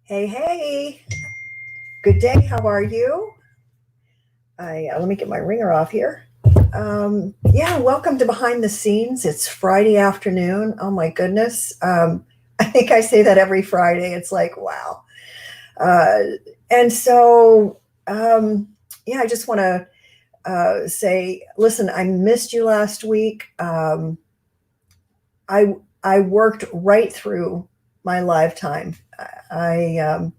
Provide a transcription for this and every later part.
Hey, hey, good day. How are you? Let me get my ringer off here. Yeah, welcome to Behind the Scenes. It's Friday afternoon. Oh my goodness. I think I say that every Friday. It's like, wow. Uh, and so, um, yeah, I just want to say, listen, I missed you last week. I I worked right through my lifetime. I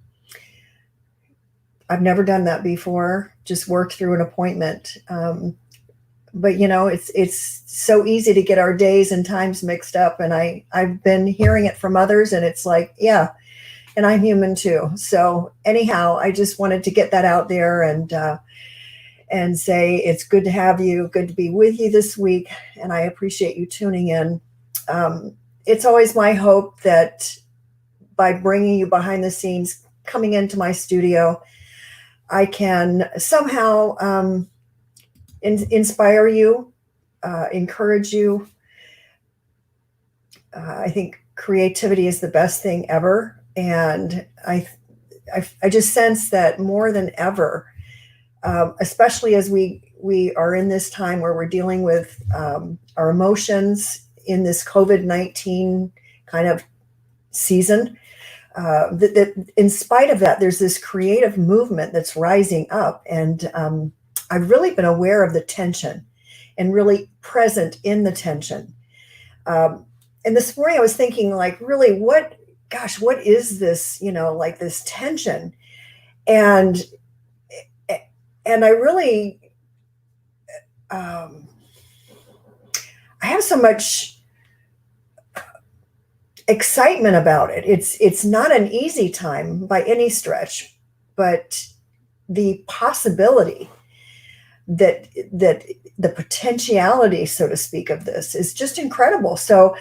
I've never done that before. Just worked through an appointment. But it's so easy to get our days and times mixed up. And I've been hearing it from others, and it's like, yeah, and I'm human too. So anyhow, I just wanted to get that out there and say it's good to have you, good to be with you this week, and I appreciate you tuning in. It's always my hope that by bringing you behind the scenes, coming into my studio, I can somehow inspire you, encourage you. I think creativity is the best thing ever, and I just sense that more than ever, especially as we are in this time where we're dealing with our emotions in this COVID-19 kind of season. That in spite of that, there's this creative movement that's rising up, and I've really been aware of the tension and really present in the tension. Um, and this morning I was thinking, like, really, what is this, like this tension? And, and I really, um, I have so much excitement about it. It's not an easy time by any stretch, but the possibility that the potentiality, so to speak, of this is just incredible. So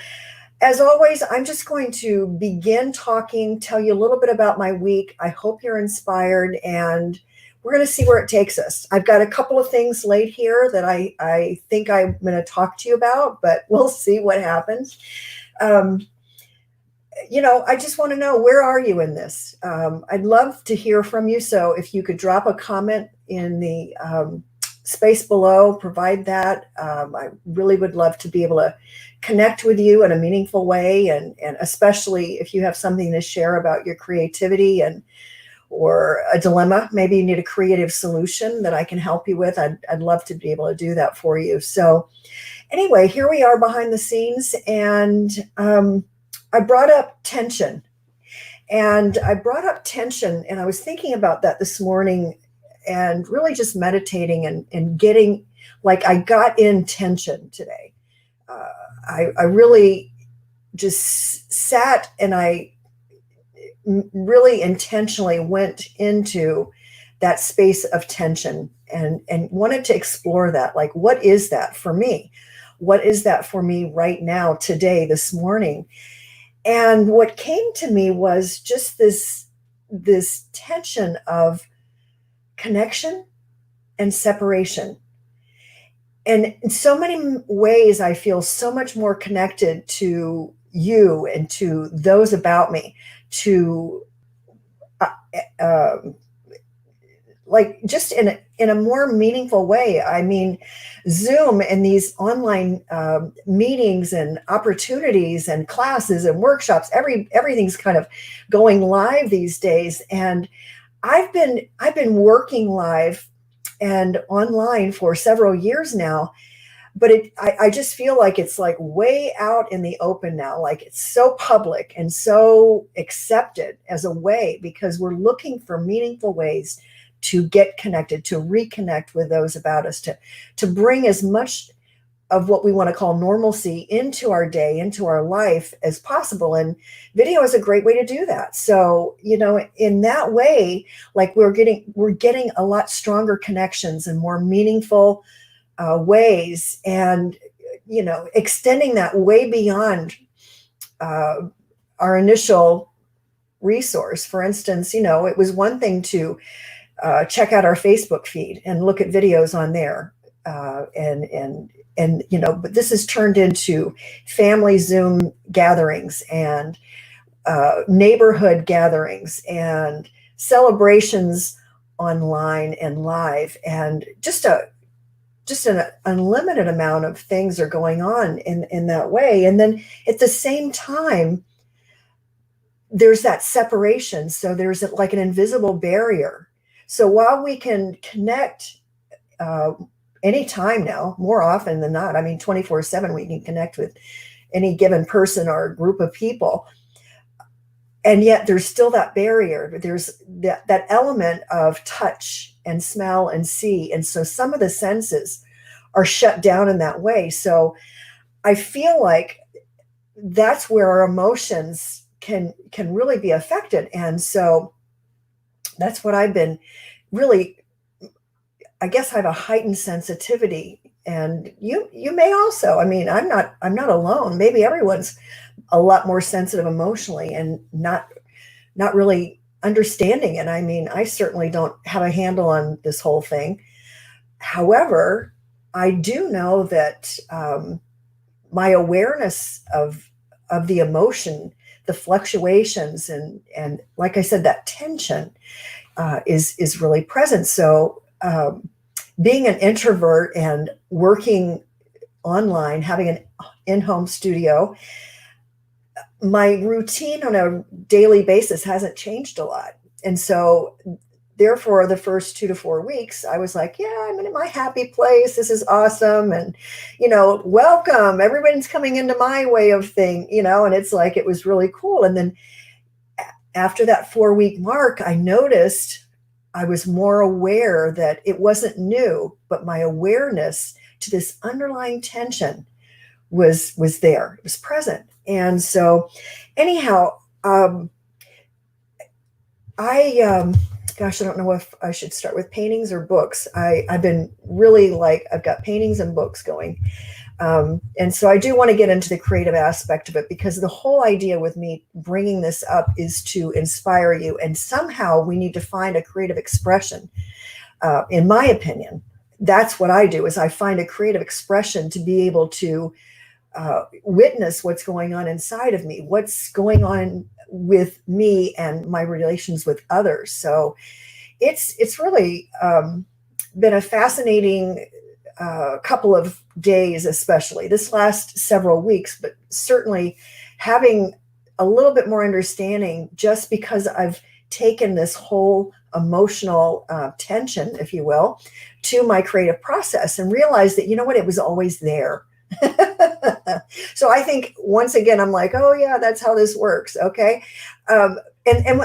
as always, I'm just going to begin talking, tell you a little bit about my week. I hope you're inspired, and we're going to see where it takes us. I've got a couple of things laid here that I think I'm going to talk to you about, but we'll see what happens. Um, I just want to know, where are you in this? I'd love to hear from you. So if you could drop a comment in the space below, provide that. I really would love to be able to connect with you in a meaningful way, and especially if you have something to share about your creativity or a dilemma. Maybe you need a creative solution that I can help you with. I'd love to be able to do that for you. So anyway, here we are behind the scenes, and I brought up tension. And I brought up tension, and I was thinking about that this morning and really just meditating and getting, like, I got in tension today. Uh, I really just sat, and I really intentionally went into that space of tension and wanted to explore that. Like, what is that for me? What is that for me right now, today, this morning? And what came to me was just this tension of connection and separation. And in so many ways, I feel so much more connected to you and to those about me, to uh, um, like, just in a more meaningful way. I mean, Zoom and these online meetings and opportunities and classes and workshops, everything's kind of going live these days. And I've been working live and online for several years now, but I just feel like it's like way out in the open now. Like, it's so public and so accepted as a way, because we're looking for meaningful ways to get connected, to reconnect with those about us, to bring as much of what we want to call normalcy into our day, into our life as possible. And video is a great way to do that. So, in that way, like, we're getting a lot stronger connections and more meaningful ways, and extending that way beyond uh, our initial resource. For instance, it was one thing to check out our Facebook feed and look at videos on there, and but this has turned into family Zoom gatherings, and neighborhood gatherings and celebrations online and live, and just an unlimited amount of things are going on in that way. And then at the same time, there's that separation. So there's like an invisible barrier. So while we can connect anytime now, more often than not, I mean, 24/7, we can connect with any given person or group of people. And yet there's still that barrier. There's that element of touch and smell and see. And so some of the senses are shut down in that way. So I feel like that's where our emotions can really be affected. And so that's what I've been really, I guess I have a heightened sensitivity, and you may also. I mean, I'm not alone. Maybe everyone's a lot more sensitive emotionally and not really understanding it. I mean, I certainly don't have a handle on this whole thing. However, I do know that my awareness of the emotion, the fluctuations, and like I said, that tension is really present. So being an introvert and working online, having an in-home studio, my routine on a daily basis hasn't changed a lot. And so therefore the first 2 to 4 weeks, I was like, yeah, I'm in my happy place. This is awesome. And, welcome. Everyone's coming into my way of thing, and it's like, it was really cool. And then after that 4-week mark, I noticed I was more aware that it wasn't new, but my awareness to this underlying tension was there. It was present. And so anyhow, gosh, I don't know if I should start with paintings or books. I've been really I've got paintings and books going. And so I do want to get into the creative aspect of it, because the whole idea with me bringing this up is to inspire you. And somehow we need to find a creative expression. In my opinion, that's what I do, is I find a creative expression to be able to witness what's going on inside of me, what's going on with me and my relations with others. So it's really been a fascinating couple of days, especially this last several weeks, but certainly having a little bit more understanding, just because I've taken this whole emotional tension, if you will, to my creative process and realized that, it was always there. So I think once again, I'm like, oh yeah, that's how this works. Okay. And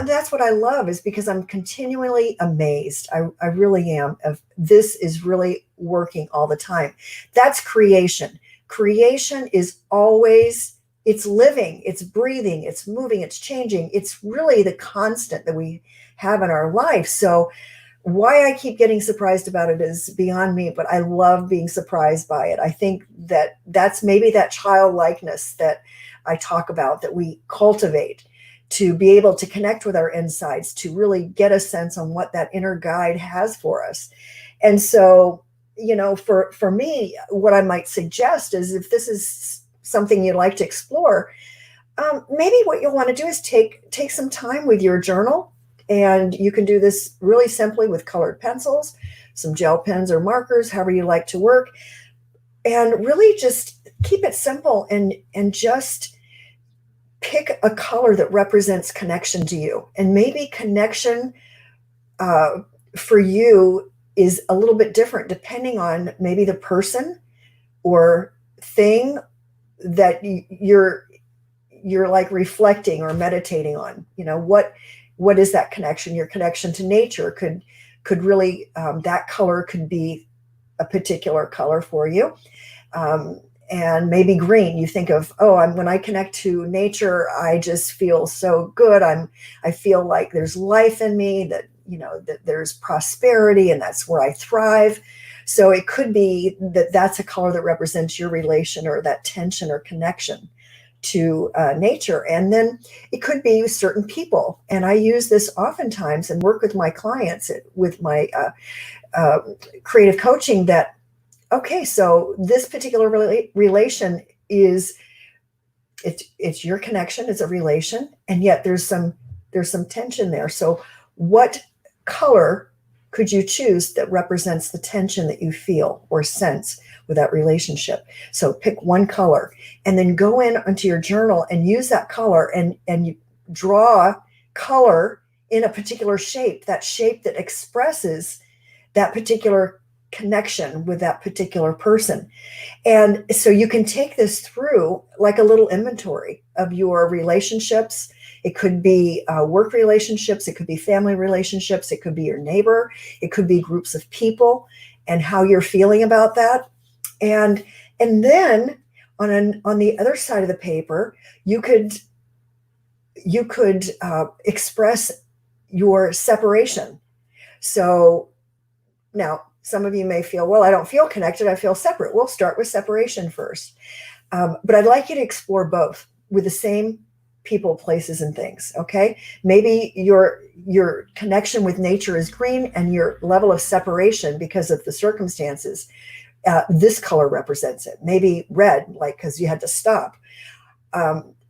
that's what I love, is because I'm continually amazed. I really am. Of this is really working all the time. That's creation. Creation is always, it's living, it's breathing, it's moving, it's changing. It's really the constant that we have in our life. So why I keep getting surprised about it is beyond me, but I love being surprised by it. I think that that's maybe that childlikeness that I talk about, that we cultivate, to be able to connect with our insides, to really get a sense on what that inner guide has for us. And so, for me, what I might suggest is, if this is something you'd like to explore, maybe what you'll want to do is take some time with your journal. And you can do this really simply with colored pencils, some gel pens or markers, however you like to work. And really just keep it simple and just pick a color that represents connection to you. And maybe connection for you is a little bit different depending on maybe the person or thing that you're like reflecting or meditating on. What is that connection? Your connection to nature could really, that color could be a particular color for you. And maybe green, you think of, when I connect to nature, I just feel so good. I feel like there's life in me, that, that there's prosperity, and that's where I thrive. So it could be that that's a color that represents your relation or that tension or connection to nature. And then it could be certain people. And I use this oftentimes and work with my clients with my creative coaching, that, okay, so this particular relation is It's your connection, it's a relation, and yet there's some tension there. So what color could you choose that represents the tension that you feel or sense with that relationship? So pick one color and then go in onto your journal and use that color, and you draw color in a particular shape, that shape that expresses that particular connection with that particular person. And so you can take this through like a little inventory of your relationships. It could be work relationships, it could be family relationships, it could be your neighbor, it could be groups of people, and how you're feeling about that. And then on the other side of the paper, you could express your separation. So now, some of you may feel, well, I don't feel connected, I feel separate. We'll start with separation first. But I'd like you to explore both with the same people, places, and things, okay? Maybe your connection with nature is green, and your level of separation because of the circumstances, this color represents it. Maybe red, like because you had to stop.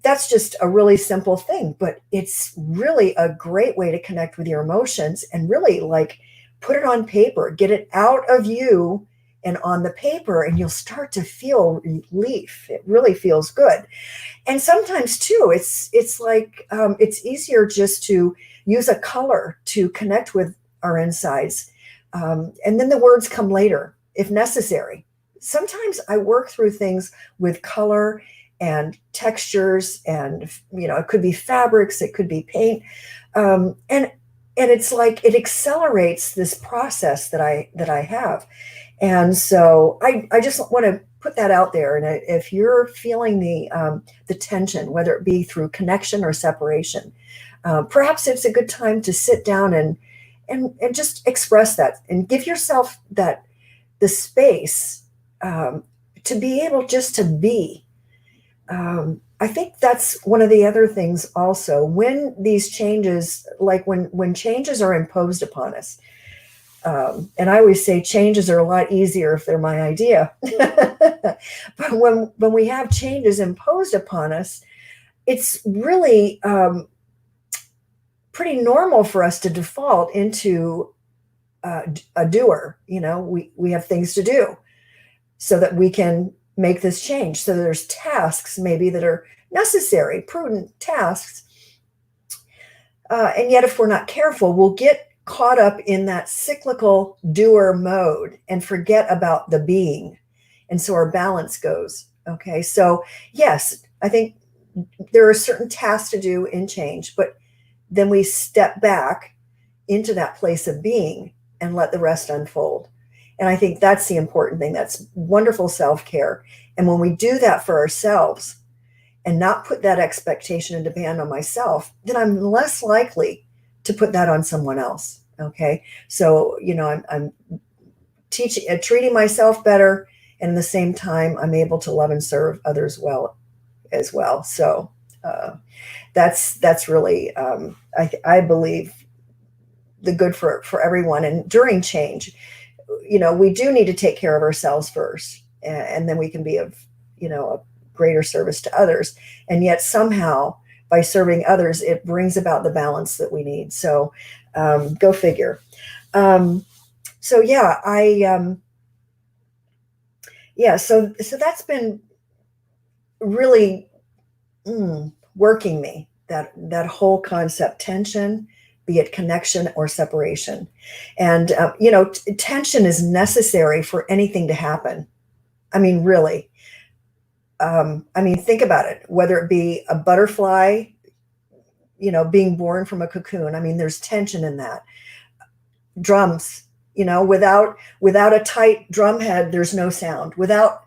That's just a really simple thing, but it's really a great way to connect with your emotions and really like put it on paper, get it out of you and on the paper, and you'll start to feel relief. It really feels good. And sometimes too, it's like it's easier just to use a color to connect with our insides, and then the words come later if necessary. Sometimes I work through things with color and textures, and it could be fabrics, it could be paint, and it's like it accelerates this process that I have. And so I just want to put that out there. And if you're feeling the tension, whether it be through connection or separation, perhaps it's a good time to sit down and just express that and give yourself the space to be able just to be. I think that's one of the other things also, when these changes, like when changes are imposed upon us, and I always say changes are a lot easier if they're my idea. But when we have changes imposed upon us, it's really pretty normal for us to default into a doer. We have things to do so that we can make this change. So there's tasks maybe that are necessary, prudent tasks. And yet if we're not careful, we'll get caught up in that cyclical doer mode and forget about the being. And so our balance goes. Okay. So yes, I think there are certain tasks to do in change, but then we step back into that place of being and let the rest unfold. And I think that's the important thing. That's wonderful self-care. And when we do that for ourselves and not put that expectation and demand on myself, then I'm less likely to put that on someone else. Okay. So, I'm treating myself better. And at the same time, I'm able to love and serve others well as well. So that's really, I believe, the good for everyone. And during change, we do need to take care of ourselves first, and then we can be of, a greater service to others. And yet somehow by serving others, it brings about the balance that we need. So go figure. So that's been really working me, that whole concept, tension, be it connection or separation. And, tension is necessary for anything to happen. I mean, really. Think about it, whether it be a butterfly, being born from a cocoon. I mean, there's tension in that. Drums, without a tight drum head, there's no sound. Without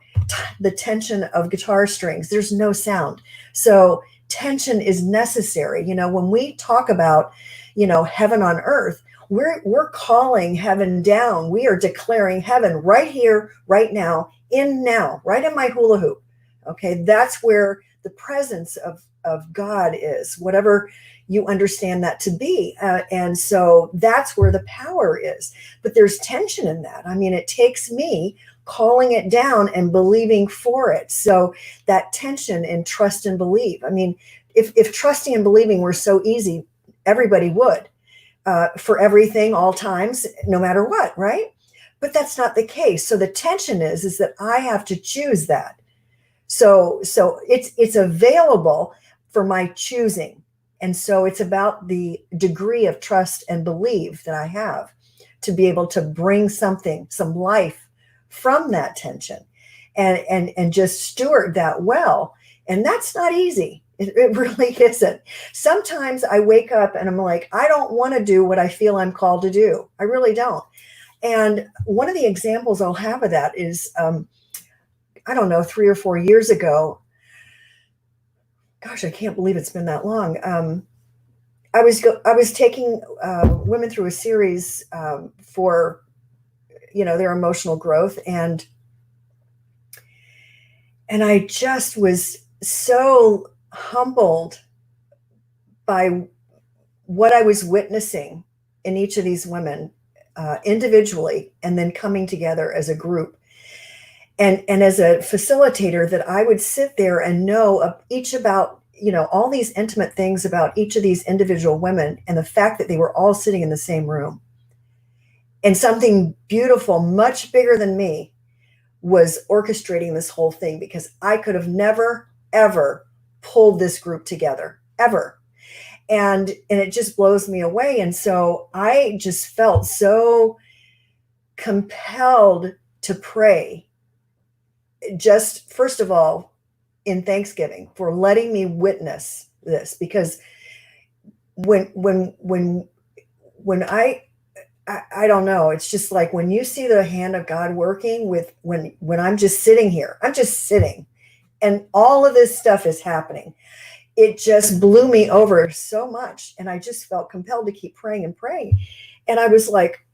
the tension of guitar strings, there's no sound. So tension is necessary. When we talk about, heaven on earth, we're calling heaven down. We are declaring heaven right here, right now, right in my hula hoop. Okay, that's where the presence of God is, whatever you understand that to be. And so that's where the power is. But there's tension in that. I mean, it takes me calling it down and believing for it. So that tension in trust and believe. I mean, if trusting and believing were so easy, everybody would, for everything, all times, no matter what, right? But that's not the case. So the tension is that I have to choose that. So it's available for my choosing. And so it's about the degree of trust and belief that I have to be able to bring something, some life from that tension, and just steward that well. And that's not easy. It really isn't. Sometimes I wake up and I'm like, I don't want to do what I feel I'm called to do. I really don't. And one of the examples I'll have of that is, I don't know, 3 or 4 years ago. Gosh, I can't believe it's been that long. I was taking women through a series for their emotional growth, and I just was so humbled by what I was witnessing in each of these women individually, and then coming together as a group. And as a facilitator, that I would sit there and know each about, all these intimate things about each of these individual women, and the fact that they were all sitting in the same room. And something beautiful, much bigger than me, was orchestrating this whole thing, because I could have never, ever pulled this group together, ever. And it just blows me away. And so I just felt so compelled to pray, just first of all, in thanksgiving for letting me witness this. Because when I don't know, it's just like when you see the hand of God working when I'm just sitting here, I'm just sitting, and all of this stuff is happening. It just blew me over so much. And I just felt compelled to keep praying and praying. And I was like,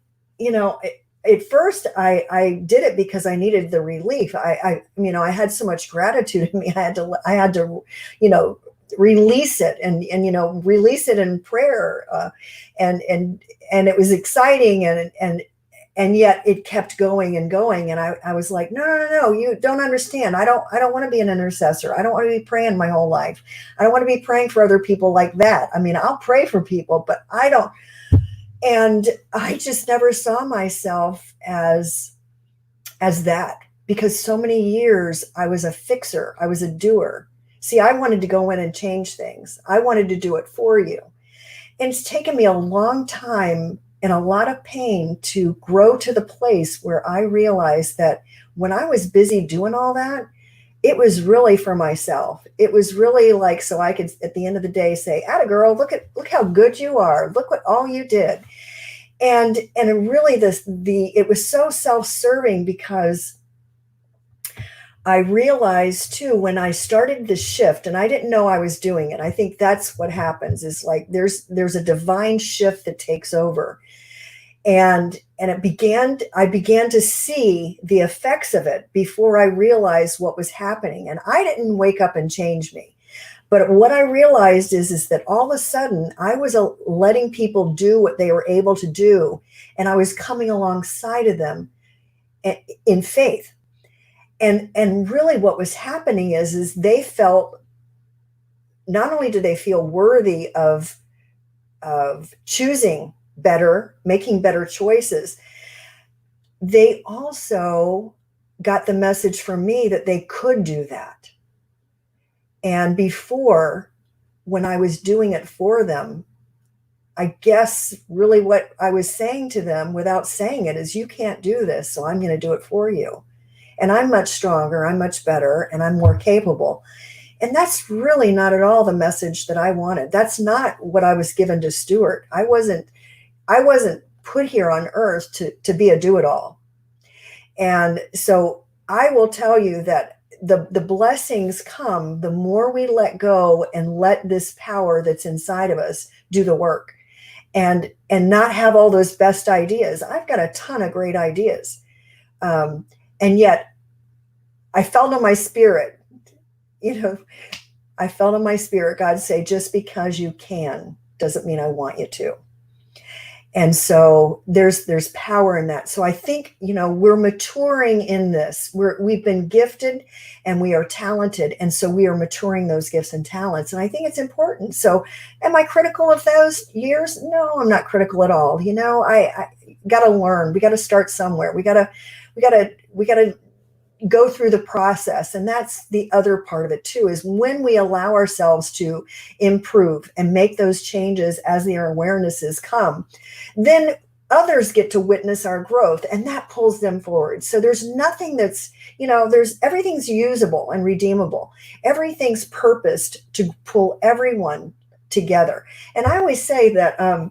at first I did it because I needed the relief. I had so much gratitude in me. I had to, release it and release it in prayer. And it was exciting, and yet it kept going and going. And I was like, no, you don't understand. I don't want to be an intercessor. I don't want to be praying my whole life. I don't want to be praying for other people like that. I mean, I'll pray for people, but I don't. And I just never saw myself as that, because so many years I was a fixer. I was a doer. See, I wanted to go in and change things. I wanted to do it for you. And it's taken me a long time and a lot of pain to grow to the place where I realized that when I was busy doing all that, it was really for myself. It was really like, so I could, at the end of the day, say, "Atta girl, look how good you are. Look what all you did." And really it was so self-serving, because I realized too, when I started the shift, and I didn't know I was doing it. I think that's what happens, is like there's a divine shift that takes over. And I began to see the effects of it before I realized what was happening. And I didn't wake up and change me. But what I realized is that all of a sudden I was letting people do what they were able to do. And I was coming alongside of them in faith. And really what was happening is they felt, not only did they feel worthy of choosing better, making better choices, they also got the message from me that they could do that. And before, when I was doing it for them, I guess really what I was saying to them without saying it is, you can't do this, so I'm going to do it for you. And I'm much stronger, I'm much better, and I'm more capable. And that's really not at all the message that I wanted. That's not what I was given to steward. I wasn't put here on earth to be a do-it-all. And so I will tell you that the blessings come the more we let go and let this power that's inside of us do the work, and not have all those best ideas. I've got a ton of great ideas. And yet I felt in my spirit, I felt in my spirit, God say, just because you can doesn't mean I want you to. And so there's power in that. So I think, we're maturing in this. We've been gifted and we are talented. And so we are maturing those gifts and talents. And I think it's important. So am I critical of those years? No, I'm not critical at all. I got to learn. We got to start somewhere. We got to go through the process. And that's the other part of it too, is when we allow ourselves to improve and make those changes as the awarenesses come, then others get to witness our growth and that pulls them forward. So there's nothing that's, everything's usable and redeemable. Everything's purposed to pull everyone together. And I always say that,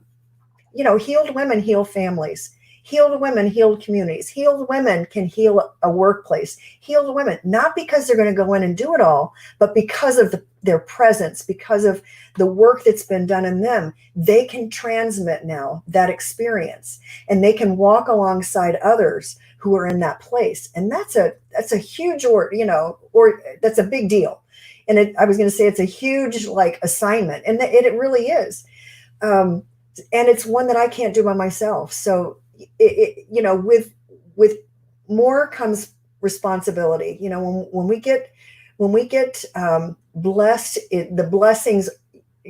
healed women heal families. Healed women healed communities. Healed women can heal a workplace. Healed women, not because they're going to go in and do it all, but because of their presence, because of the work that's been done in them, they can transmit now that experience and they can walk alongside others who are in that place. And that's a huge, or that's a big deal. And I was going to say it's a huge assignment, and it really is. And it's one that I can't do by myself. So with more comes responsibility. When we get blessed, the blessings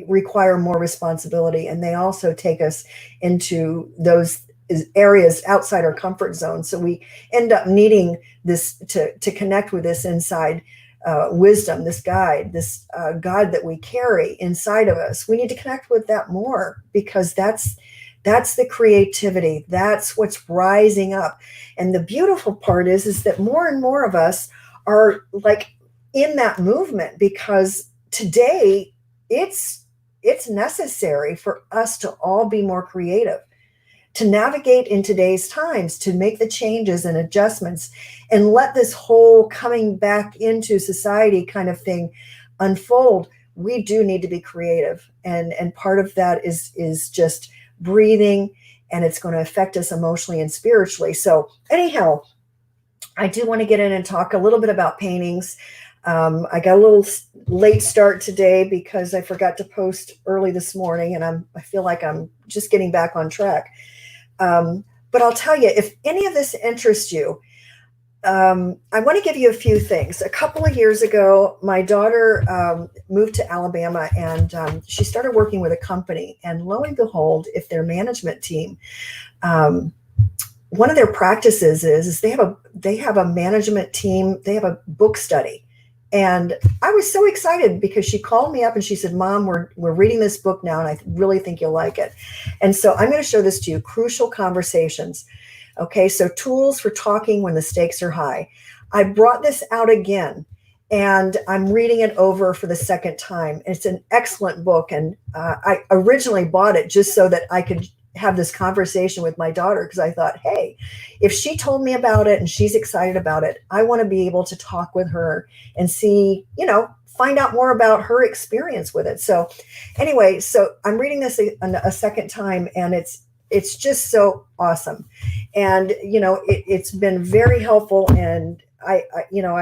require more responsibility, and they also take us into those areas outside our comfort zone. So we end up needing this to connect with this inside wisdom, this guide, this God that we carry inside of us. We need to connect with that more, because that's the creativity. That's what's rising up. And the beautiful part is that more and more of us are in that movement, because today it's necessary for us to all be more creative, to navigate in today's times, to make the changes and adjustments and let this whole coming back into society kind of thing unfold. We do need to be creative. And part of that is just breathing, and it's going to affect us emotionally and spiritually. So anyhow, I do want to get in and talk a little bit about paintings. I got a little late start today because I forgot to post early this morning, and I feel like I'm just getting back on track. But I'll tell you, if any of this interests you, I want to give you a few things. A couple of years ago, my daughter moved to Alabama, and she started working with a company. And lo and behold, if their management team, one of their practices is they have a management team. They have a book study. And I was so excited because she called me up and she said, "Mom, we're reading this book now, and I really think you'll like it." And so I'm going to show this to you, Crucial Conversations. Okay, so tools for talking when the stakes are high. I brought this out again, and I'm reading it over for the second time. It's an excellent book, and I originally bought it just so that I could have this conversation with my daughter, because I thought, hey, if she told me about it and she's excited about it, I want to be able to talk with her and see, find out more about her experience with it. So anyway, so I'm reading this a second time, and it's just so awesome. And, it's been very helpful, and I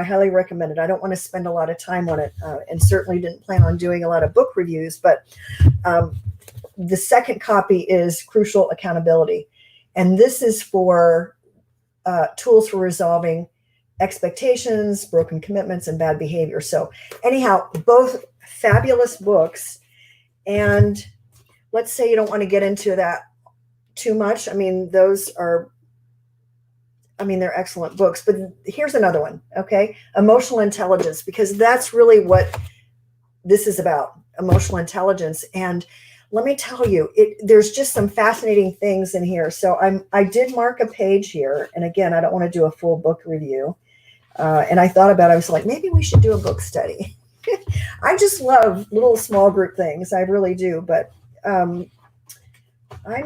highly recommend it. I don't want to spend a lot of time on it, and certainly didn't plan on doing a lot of book reviews, but the second copy is Crucial Accountability. And this is for tools for resolving expectations, broken commitments, and bad behavior. So anyhow, both fabulous books. And let's say you don't want to get into that too much. I mean, they're excellent books, but here's another one. Okay. Emotional intelligence, because that's really what this is about, emotional intelligence. And let me tell you, there's just some fascinating things in here. So I did mark a page here. And again, I don't want to do a full book review. And I thought about it. I was like, maybe we should do a book study. I just love little small group things. I really do. But I'm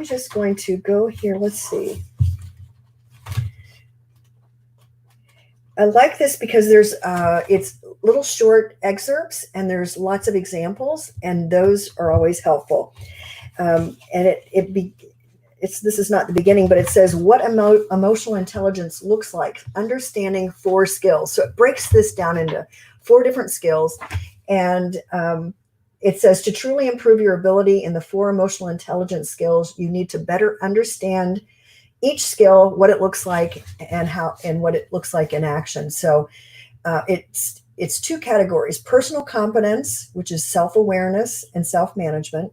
just going to go here. Let's see. I like this because it's little short excerpts, and there's lots of examples, and those are always helpful. And this is not the beginning, but it says what emotional intelligence looks like, understanding 4 skills. So it breaks this down into 4 different skills, and It says to truly improve your ability in the four emotional intelligence skills, you need to better understand each skill, what it looks like, and how, and what it looks like in action. So it's two categories: personal competence, which is self-awareness and self-management,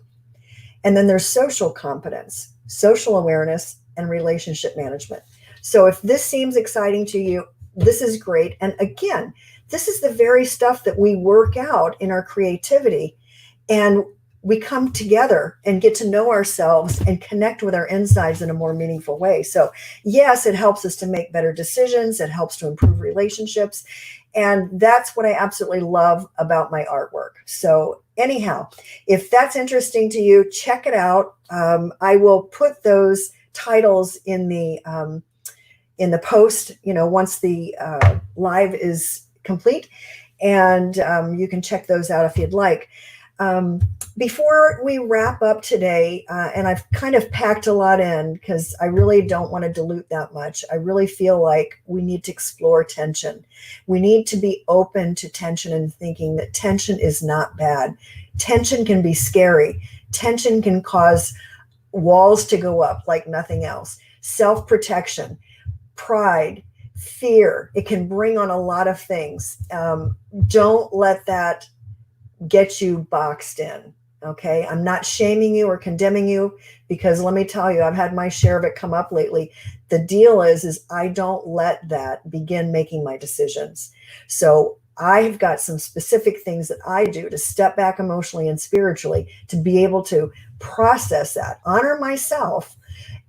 and then there's social competence, social awareness, and relationship management. So if this seems exciting to you, this is great. And again, this is the very stuff that we work out in our creativity, and we come together and get to know ourselves and connect with our insides in a more meaningful way. So yes, it helps us to make better decisions. It helps to improve relationships. And that's what I absolutely love about my artwork. So anyhow, if that's interesting to you, check it out. I will put those titles in the post, once the live is complete, and you can check those out if you'd like. Before we wrap up today, and I've kind of packed a lot in because I really don't want to dilute that much. I really feel like we need to explore tension. We need to be open to tension and thinking that tension is not bad. Tension can be scary. Tension can cause walls to go up like nothing else. Self-protection, pride, fear. It can bring on a lot of things. Don't let that get you boxed in. Okay. I'm not shaming you or condemning you, because let me tell you, I've had my share of it come up lately. The deal is I don't let that begin making my decisions. So I've got some specific things that I do to step back emotionally and spiritually to be able to process that, honor myself.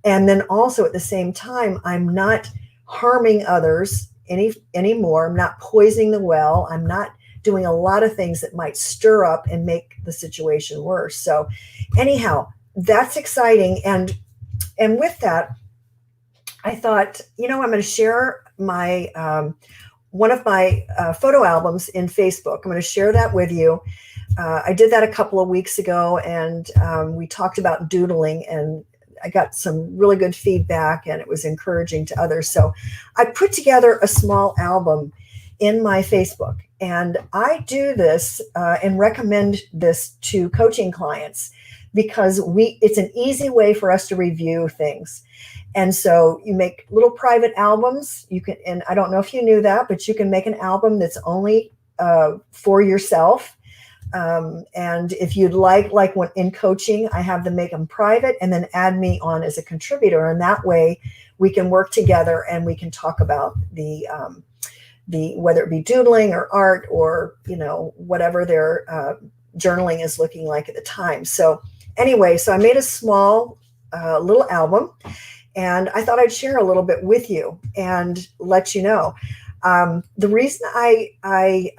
And then also at the same time, I'm not harming others anymore. I'm not poisoning the well. I'm not doing a lot of things that might stir up and make the situation worse. So anyhow, that's exciting. And with that, I thought, I'm going to share my one of my photo albums in Facebook. I'm going to share that with you. I did that a couple of weeks ago, and we talked about doodling, and I got some really good feedback, and it was encouraging to others. So I put together a small album in my Facebook, and I do this and recommend this to coaching clients because it's an easy way for us to review things. And so you make little private albums. You can, and I don't know if you knew that, but you can make an album that's only for yourself. And if you'd like when in coaching, I have them make them private and then add me on as a contributor. And that way we can work together and we can talk about the whether it be doodling or art or, whatever their journaling is looking like at the time. So anyway, so I made a small little album, and I thought I'd share a little bit with you and let you know. The reason I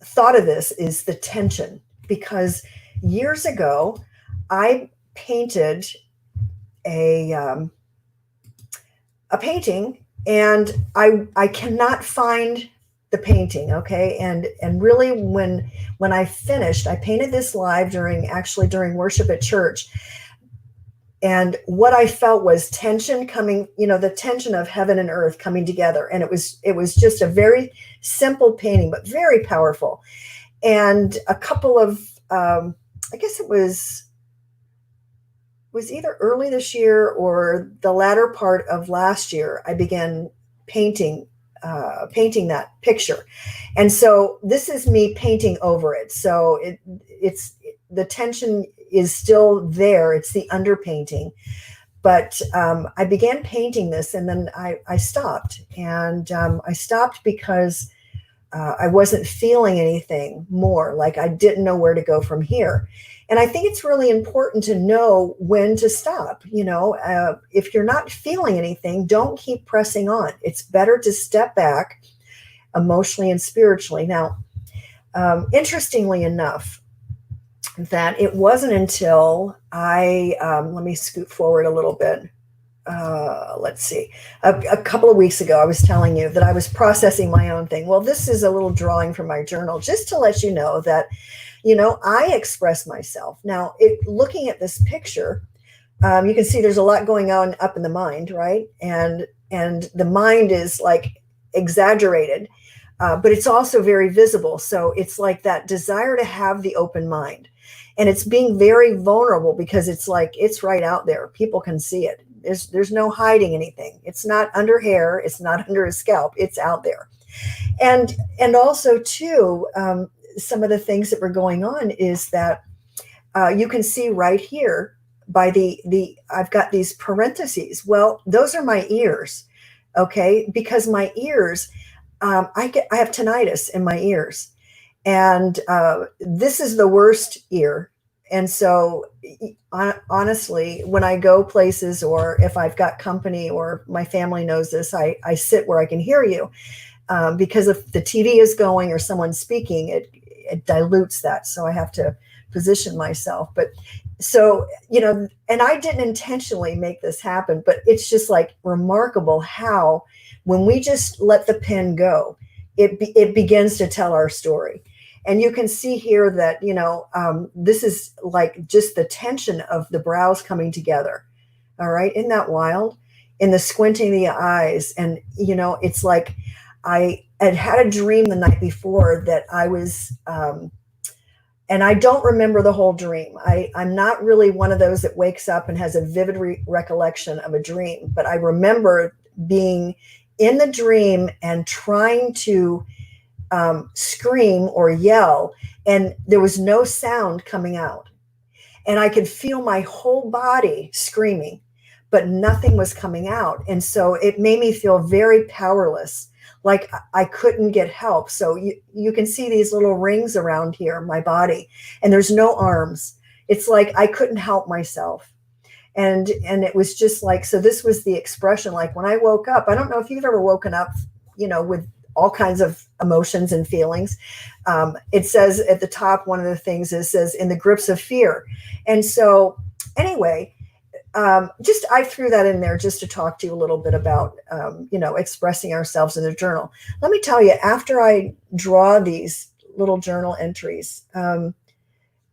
thought of this is the tension, because years ago I painted a painting, and I cannot find the painting. Okay. And really when I finished, I painted this live during worship at church. And what I felt was tension coming, the tension of heaven and earth coming together. And it was just a very simple painting, but very powerful. And a couple of, I guess it was either early this year or the latter part of last year, I began painting that picture. And so this is me painting over it. So it's the tension is still there. It's the underpainting. But I began painting this, and then I stopped. And I stopped because I wasn't feeling anything more. Like I didn't know where to go from here. And I think it's really important to know when to stop. If you're not feeling anything, don't keep pressing on. It's better to step back emotionally and spiritually. Now, interestingly enough, that it wasn't until let me scoot forward a little bit. Let's see, a couple of weeks ago, I was telling you that I was processing my own thing. Well, this is a little drawing from my journal, just to let you know that, I express myself. Now, looking at this picture, you can see there's a lot going on up in the mind, right? And the mind is like exaggerated. but it's also very visible. So it's like that desire to have the open mind. And it's being very vulnerable because it's like it's right out there. People can see it. There's no hiding anything. It's not under hair. It's not under a scalp. It's out there. And also too, some of the things that were going on is that you can see right here by the I've got these parentheses. Well, those are my ears, okay? Because my ears, I have tinnitus in my ears, and this is the worst ear. And so, honestly, when I go places or if I've got company or my family knows this, I sit where I can hear you. Because if the TV is going or someone's speaking, it dilutes that. So I have to position myself. But so, and I didn't intentionally make this happen, but it's just like remarkable how when we just let the pen go, it begins to tell our story. And you can see here that, this is like just the tension of the brows coming together. All right. Isn't that wild? In the squinting of the eyes. And, it's like I had a dream the night before that I was, and I don't remember the whole dream. I'm not really one of those that wakes up and has a vivid recollection of a dream, but I remember being in the dream and trying to scream or yell, and there was no sound coming out. And I could feel my whole body screaming, but nothing was coming out. And so it made me feel very powerless, like I couldn't get help. So you can see these little rings around here, my body, and there's no arms. It's like I couldn't help myself. And it was just like, so this was the expression. Like when I woke up, I don't know if you've ever woken up, with all kinds of emotions and feelings. It says at the top, one of the things says in the grips of fear. And so anyway, I threw that in there just to talk to you a little bit about, expressing ourselves in the journal. Let me tell you, after I draw these little journal entries,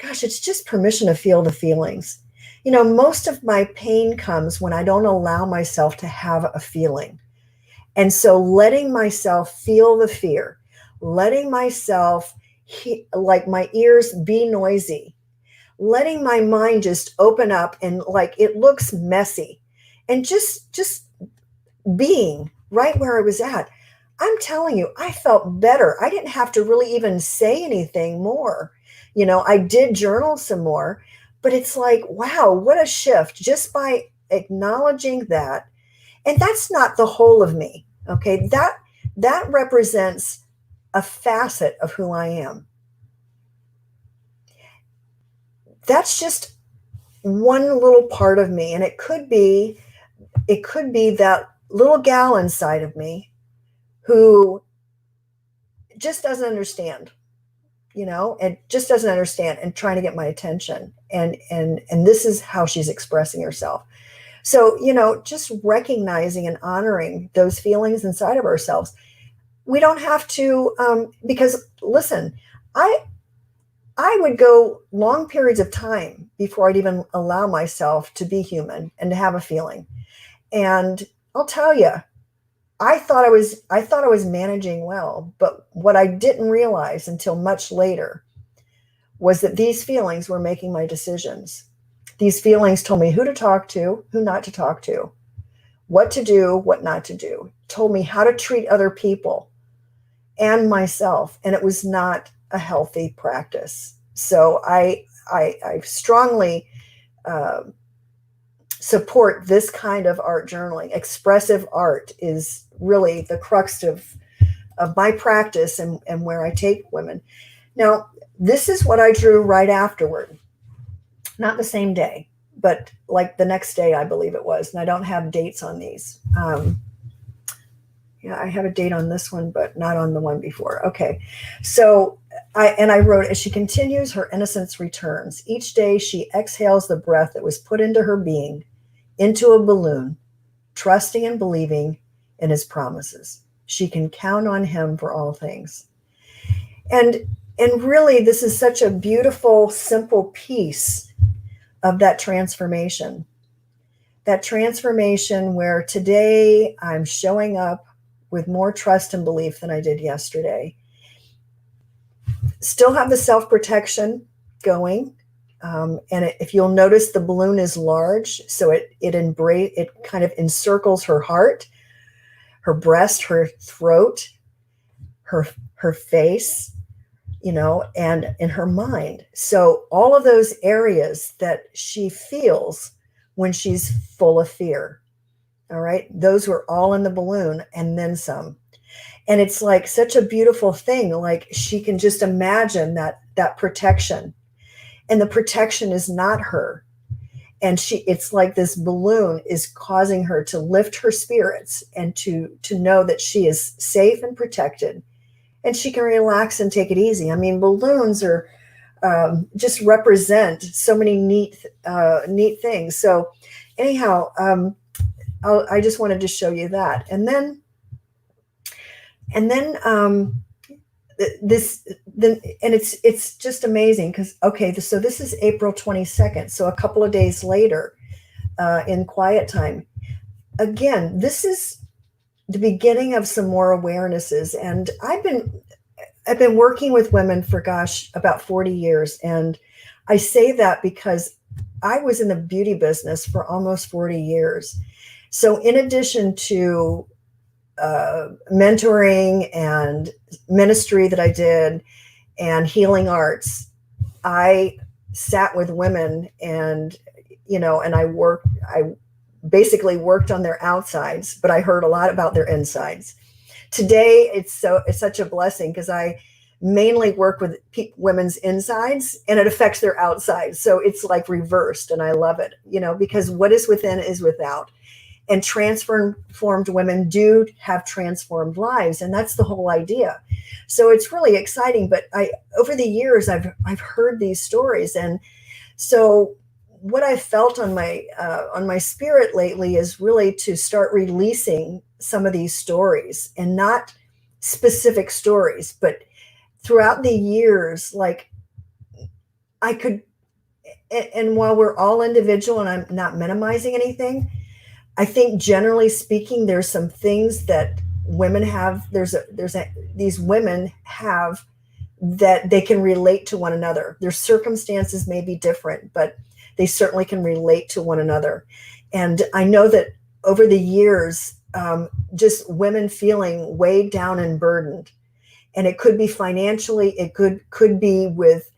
it's just permission to feel the feelings. Most of my pain comes when I don't allow myself to have a feeling. And so letting myself feel the fear, letting myself, like my ears be noisy, letting my mind just open up and like it looks messy, and just being right where I was at. I'm telling you, I felt better. I didn't have to really even say anything more. I did journal some more, but it's like, wow, what a shift just by acknowledging that. And that's not the whole of me. Okay. That represents a facet of who I am. That's just one little part of me. And it could be that little gal inside of me who just doesn't understand, and just doesn't understand and trying to get my attention. And this is how she's expressing herself. So, just recognizing and honoring those feelings inside of ourselves. We don't have to, because listen, I would go long periods of time before I'd even allow myself to be human and to have a feeling. And I'll tell you, I thought I was managing well, but what I didn't realize until much later was that these feelings were making my decisions. These feelings told me who to talk to, who not to talk to, what to do, what not to do, told me how to treat other people and myself. And it was not a healthy practice. So I strongly support this kind of art journaling. Expressive art is really the crux of my practice and where I take women. Now, this is what I drew right afterward. Not the same day, but like the next day, I believe it was. And I don't have dates on these. I have a date on this one, but not on the one before. Okay. So I wrote, as she continues, her innocence returns. Each day she exhales the breath that was put into her being, into a balloon, trusting and believing in his promises. She can count on him for all things. And really, this is such a beautiful, simple piece of that transformation. That transformation where today I'm showing up with more trust and belief than I did yesterday. Still have the self-protection going. And if you'll notice, the balloon is large, so it kind of encircles her heart, her breast, her throat, her face, and in her mind. So all of those areas that she feels when she's full of fear, all right, those were all in the balloon and then some. And it's like such a beautiful thing. Like she can just imagine that protection, and the protection is not her. And it's like this balloon is causing her to lift her spirits and to know that she is safe and protected, and she can relax and take it easy. I mean, balloons are just represent so many neat things. So anyhow, I just wanted to show you that. And then it's just amazing because, okay, so this is April 22nd. So a couple of days later, in quiet time, again, this is the beginning of some more awarenesses. And I've been working with women for, about 40 years. And I say that because I was in the beauty business for almost 40 years. So in addition to mentoring and ministry that I did and healing arts, I sat with women and I basically worked on their outsides, but I heard a lot about their insides. Today, it's such a blessing because I mainly work with women's insides and it affects their outsides. So it's like reversed, and I love it, because what is within is without. And transformed women do have transformed lives, and that's the whole idea. So it's really exciting. But over the years, I've heard these stories, and so what I felt on my spirit lately is really to start releasing some of these stories, and not specific stories, but throughout the years, like I could. And while we're all individual, and I'm not minimizing anything, I think generally speaking, there's some things that women have. These women have that they can relate to one another. Their circumstances may be different, but they certainly can relate to one another. And I know that over the years, just women feeling weighed down and burdened, and it could be financially, it could be with,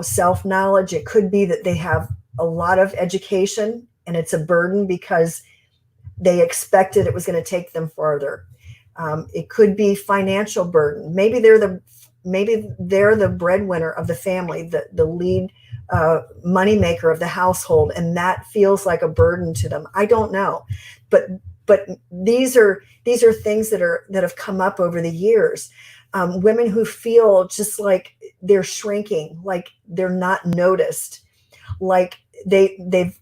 self-knowledge. It could be that they have a lot of education and it's a burden because they expected it was going to take them further. It could be financial burden. Maybe they're the breadwinner of the family, the lead moneymaker of the household, and that feels like a burden to them. I don't know, but these are things that have come up over the years. Women who feel just like they're shrinking, like they're not noticed, like they've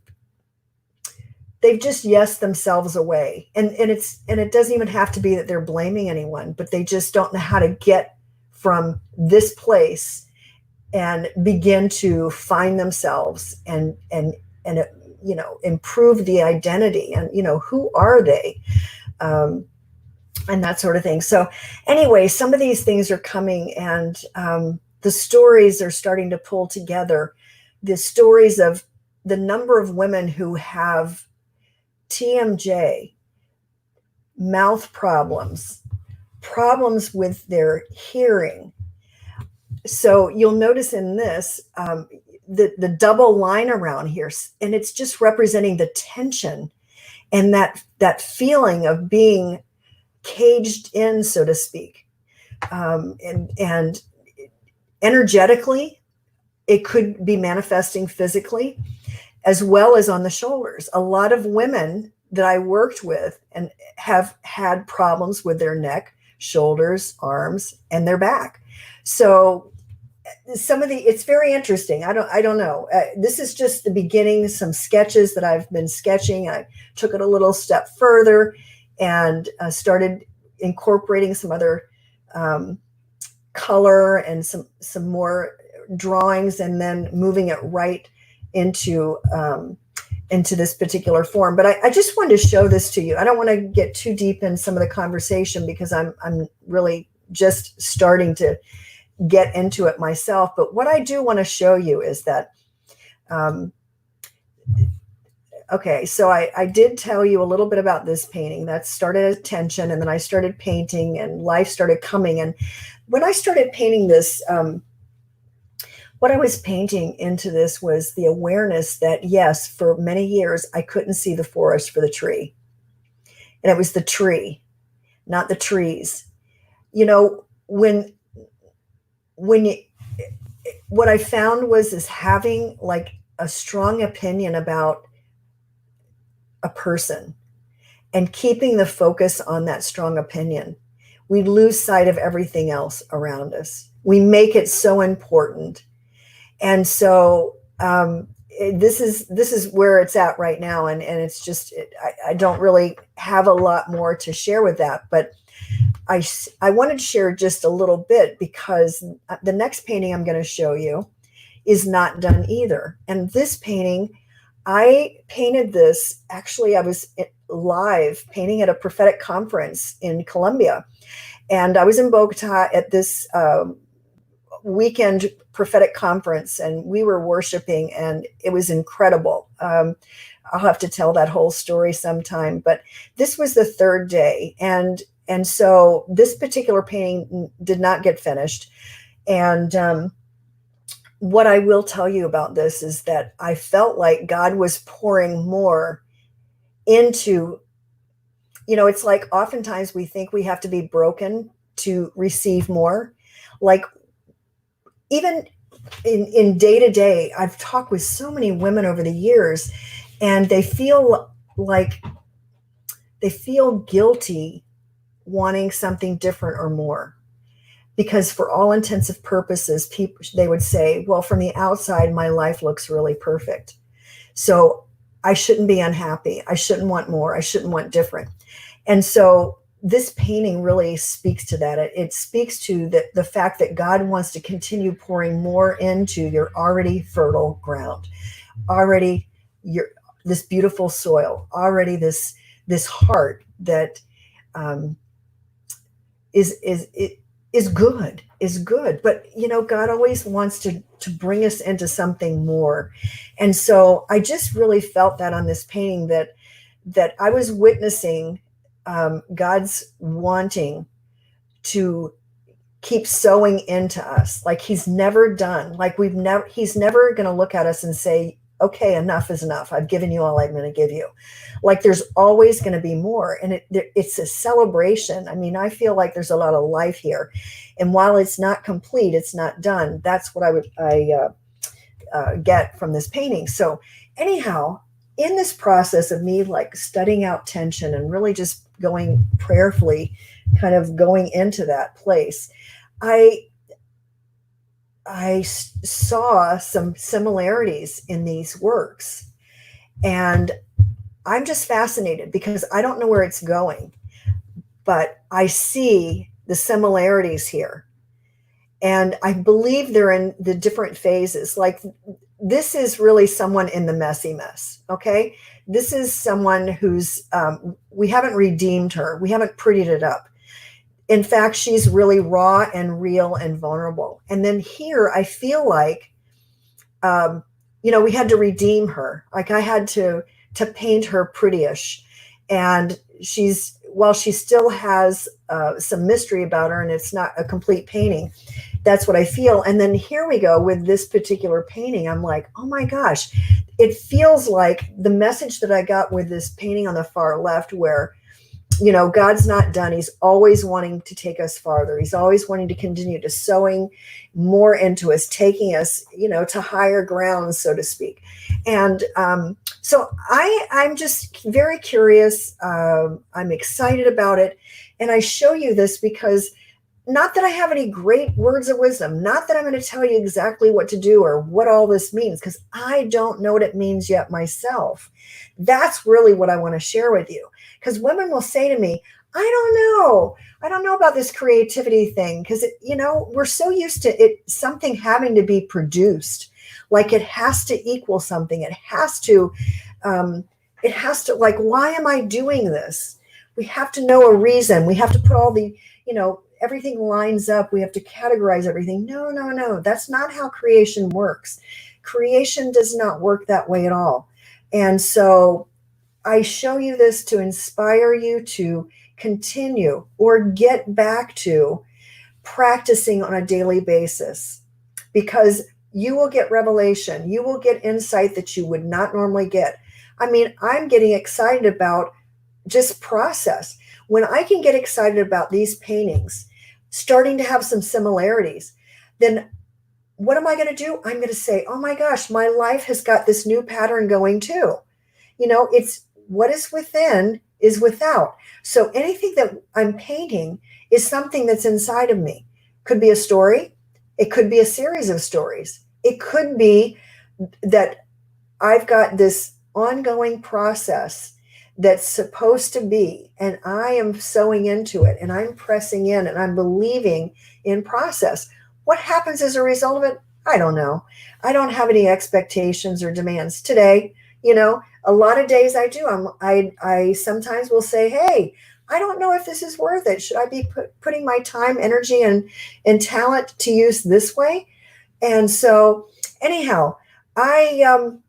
just yesed themselves away. And it doesn't even have to be that they're blaming anyone, but they just don't know how to get from this place and begin to find themselves and improve the identity and, who are they? And that sort of thing. So anyway, some of these things are coming, and the stories are starting to pull together. The stories of the number of women who have TMJ, mouth problems with their hearing. So you'll notice in this, the double line around here, and it's just representing the tension and that feeling of being caged in, so to speak. And energetically, it could be manifesting physically, as well as on the shoulders. A lot of women that I worked with and have had problems with their neck, shoulders, arms, and their back. So it's very interesting. I don't know. This is just the beginning, some sketches that I've been sketching. I took it a little step further and started incorporating some other color and some more drawings, and then moving it right into into this particular form. But I just wanted to show this to you. I don't want to get too deep in some of the conversation because I'm really just starting to get into it myself. But what I do want to show you is that, okay, so I did tell you a little bit about this painting. That started as tension, and then I started painting, and life started coming. And when I started painting this, what I was painting into this was the awareness that, yes, for many years, I couldn't see the forest for the tree. And it was the tree, not the trees. You know, when you, what I found was is having like a strong opinion about a person and keeping the focus on that strong opinion, we lose sight of everything else around us. We make it so important. And so this is where it's at right now. And it's just, I don't really have a lot more to share with that, but I wanted to share just a little bit because the next painting I'm going to show you is not done either. And this painting, I painted this, actually I was live painting at a prophetic conference in Colombia. And I was in Bogota at this weekend prophetic conference, and we were worshiping, and it was incredible. I'll have to tell that whole story sometime, but this was the third day. And so this particular painting did not get finished. And what I will tell you about this is that I felt like God was pouring more into, you know, it's like oftentimes we think we have to be broken to receive more. Like even in day to day, I've talked with so many women over the years, and they feel guilty wanting something different or more. Because for all intents and purposes, people, they would say, well, from the outside, my life looks really perfect. So I shouldn't be unhappy. I shouldn't want more. I shouldn't want different. And so this painting really speaks to that. It speaks to the fact that God wants to continue pouring more into your already fertile ground, already this beautiful soil, already this heart that is good. But, you know, God always wants to bring us into something more. And so I just really felt that on this painting that I was witnessing God's wanting to keep sowing into us. Like he's never done, like he's never going to look at us and say, okay, enough is enough. I've given you all I'm going to give you. Like there's always going to be more. And it's a celebration. I mean, I feel like there's a lot of life here. And while it's not complete, it's not done. That's what I get from this painting. So anyhow, in this process of me like studying out tension and really just going prayerfully, kind of going into that place, I saw some similarities in these works. And I'm just fascinated because I don't know where it's going, but I see the similarities here. And I believe they're in the different phases. Like this is really someone in the messy mess. Okay. This is someone who's, we haven't redeemed her. We haven't prettied it up. In fact, she's really raw and real and vulnerable. And then here, I feel like, you know, we had to redeem her. Like I had to paint her prettyish. And while she still has some mystery about her and it's not a complete painting, that's what I feel. And then here we go with this particular painting. I'm like, oh my gosh, it feels like the message that I got with this painting on the far left where, you know, God's not done. He's always wanting to take us farther. He's always wanting to continue to sowing more into us, taking us, you know, to higher grounds, so to speak. And so I'm just very curious. I'm excited about it. And I show you this because not that I have any great words of wisdom, not that I'm going to tell you exactly what to do or what all this means, because I don't know what it means yet myself. That's really what I want to share with you. Because women will say to me, I don't know about this creativity thing. Because, you know, we're so used to something having to be produced. Like it has to equal something. It has to It has to, like, why am I doing this? We have to know a reason. We have to put all the, everything lines up. We have to categorize everything. No, no, no. That's not how creation works. Creation does not work that way at all. And so I show you this to inspire you to continue or get back to practicing on a daily basis, because you will get revelation. You will get insight that you would not normally get. I mean, I'm getting excited about just process. When I can get excited about these paintings starting to have some similarities, then what am I going to do? I'm going to say, oh my gosh, my life has got this new pattern going too. It's what is within is without. So anything that I'm painting is something that's inside of me. Could be a story. It could be a series of stories. It could be that I've got this ongoing process that's supposed to be, and I am sewing into it, and I'm pressing in, and I'm believing in process. What happens as a result of it? I don't know. I don't have any expectations or demands today. A lot of days I do. I sometimes will say, hey, I don't know if this is worth it. Should I be putting my time, energy, and talent to use this way? And so anyhow, I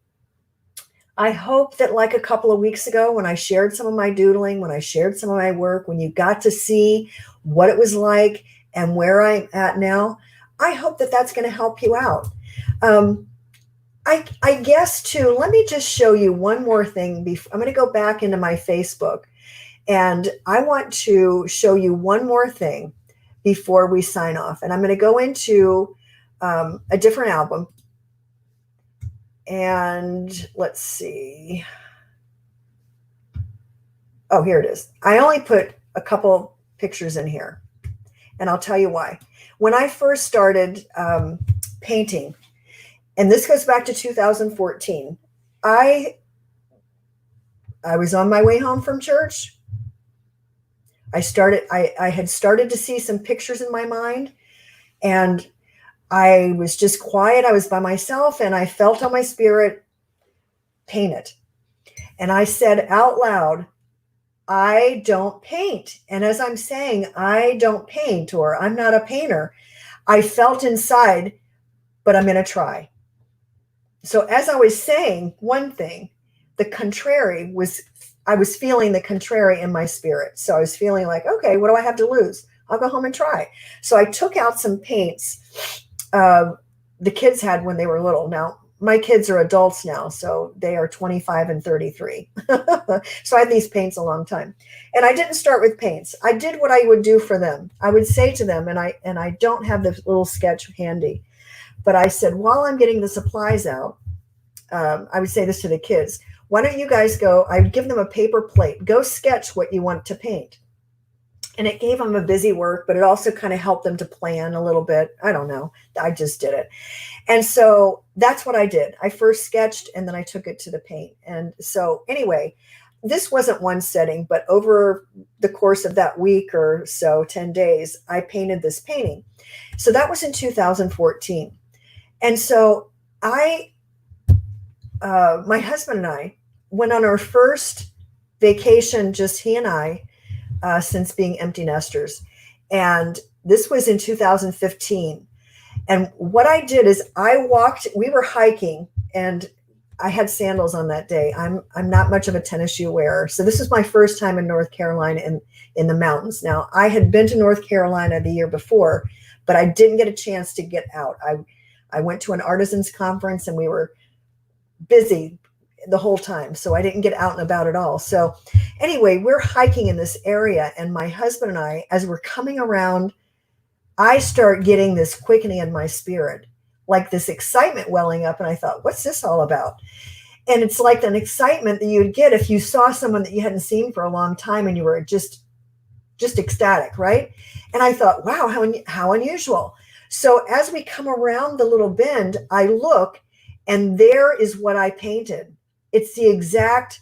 hope that, like a couple of weeks ago, when I shared some of my doodling, when I shared some of my work, when you got to see what it was like and where I'm at now, I hope that that's going to help you out. I guess too, let me just show you one more thing. I'm going to go back into my Facebook, and I want to show you one more thing before we sign off. And I'm going to go into a different album. And let's see. Oh, here it is. I only put a couple pictures in here, and I'll tell you why. When I first started painting, and this goes back to 2014, I was on my way home from church. I had started to see some pictures in my mind, and I was just quiet. I was by myself, and I felt on my spirit, paint it. And I said out loud, I don't paint. And as I'm saying, I don't paint, or I'm not a painter, I felt inside, but I'm going to try. So as I was saying one thing, I was feeling the contrary in my spirit. So I was feeling like, okay, what do I have to lose? I'll go home and try. So I took out some paints the kids had when they were little. Now, my kids are adults now, so they are 25 and 33. So I had these paints a long time. And I didn't start with paints. I did what I would do for them. I would say to them, and I don't have the little sketch handy, but I said, while I'm getting the supplies out, I would say this to the kids, why don't you guys go, I would give them a paper plate, go sketch what you want to paint. And it gave them a busy work, but it also kind of helped them to plan a little bit. I don't know. I just did it. And so that's what I did. I first sketched, and then I took it to the paint. And so anyway, this wasn't one setting, but over the course of that week or so, 10 days, I painted this painting. So that was in 2014. And so my husband and I went on our first vacation, just he and I, since being empty nesters. And this was in 2015. And what I did is we were hiking, and I had sandals on that day. I'm not much of a tennis shoe wearer. So this was my first time in North Carolina in the mountains. Now, I had been to North Carolina the year before, but I didn't get a chance to get out. I went to an artisans conference, and we were busy the whole time. So I didn't get out and about at all. So anyway, we're hiking in this area, and my husband and I, as we're coming around, I start getting this quickening in my spirit, like this excitement welling up. And I thought, what's this all about? And it's like an excitement that you would get if you saw someone that you hadn't seen for a long time, and you were just ecstatic, right? And I thought, wow, how unusual. So as we come around the little bend, I look, and there is what I painted. It's the exact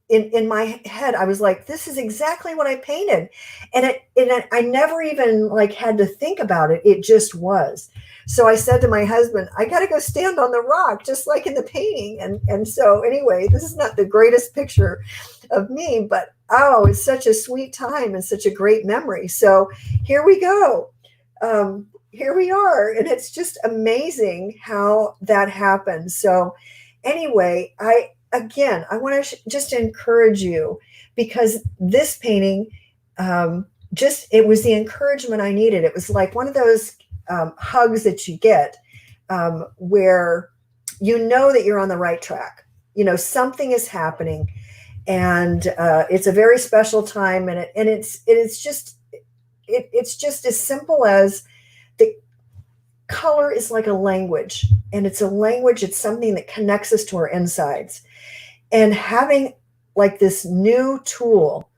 in my head, I was like, this is exactly what I painted. I never even like had to think about it. It just was. So I said to my husband, I got to go stand on the rock, just like in the painting. And so anyway, this is not the greatest picture of me, but oh, it's such a sweet time and such a great memory. So here we go. Here we are. And it's just amazing how that happened. So anyway, I want to just encourage you, because this painting, it was the encouragement I needed. It was like one of those hugs that you get, where you know that you're on the right track. You know, something is happening, and it's a very special time. And it's just as simple as the color is like a language, and it's a language. It's something that connects us to our insides. And having like this new tool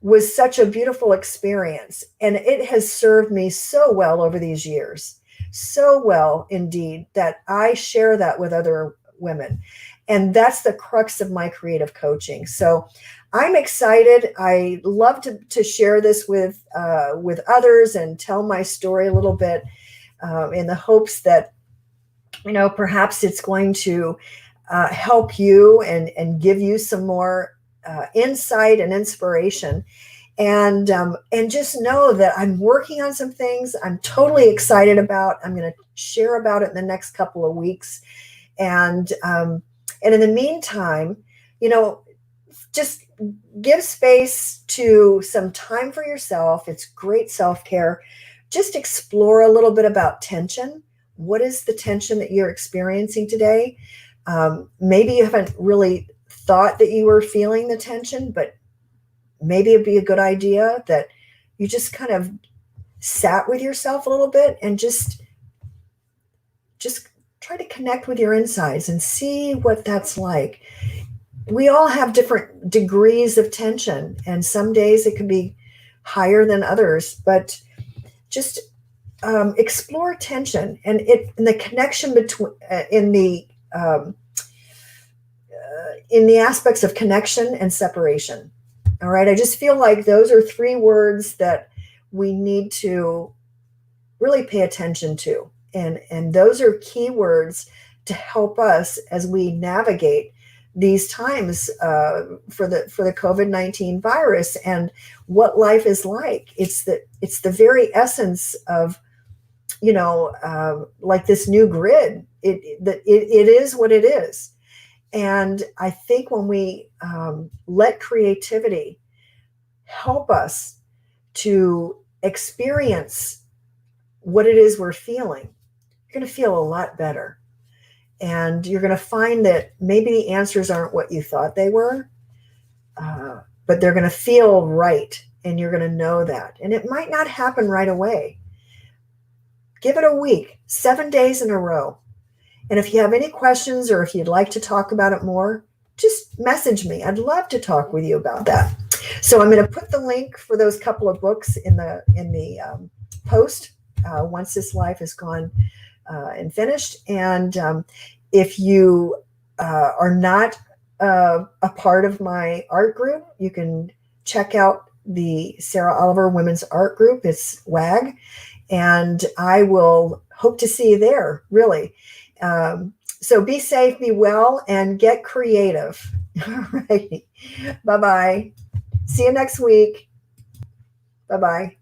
was such a beautiful experience. And it has served me so well over these years, so well indeed, that I share that with other women. And that's the crux of my creative coaching. So I'm excited. I love to share this with others and tell my story a little bit, in the hopes that, perhaps it's going to help you and give you some more insight and inspiration. And just know that I'm working on some things I'm totally excited about. I'm going to share about it in the next couple of weeks. And in the meantime, just give space to some time for yourself. It's great self-care. Just explore a little bit about tension. What is the tension that you're experiencing today? Maybe you haven't really thought that you were feeling the tension, but maybe it'd be a good idea that you just kind of sat with yourself a little bit and just try to connect with your insides and see what that's like. We all have different degrees of tension, and some days it can be higher than others, but just explore tension and the connection between in the aspects of connection and separation. All right. I just feel like those are three words that we need to really pay attention to. And those are key words to help us as we navigate these times for the COVID-19 virus and what life is like. It's the very essence of, like this new grid. It is what it is. And I think when we let creativity help us to experience what it is we're feeling, you're going to feel a lot better. And you're going to find that maybe the answers aren't what you thought they were, but they're going to feel right. And you're going to know that. And it might not happen right away. Give it a week, 7 days in a row. And if you have any questions or if you'd like to talk about it more, just message me. I'd love to talk with you about that. So I'm going to put the link for those couple of books in the post once this live is gone and finished. And if you are not a part of my art group, you can check out the Sarah Oliver Women's Art Group. It's WAG. And I will hope to see you there, really. So be safe, be well, and get creative. All right. Bye-bye. See you next week. Bye-bye.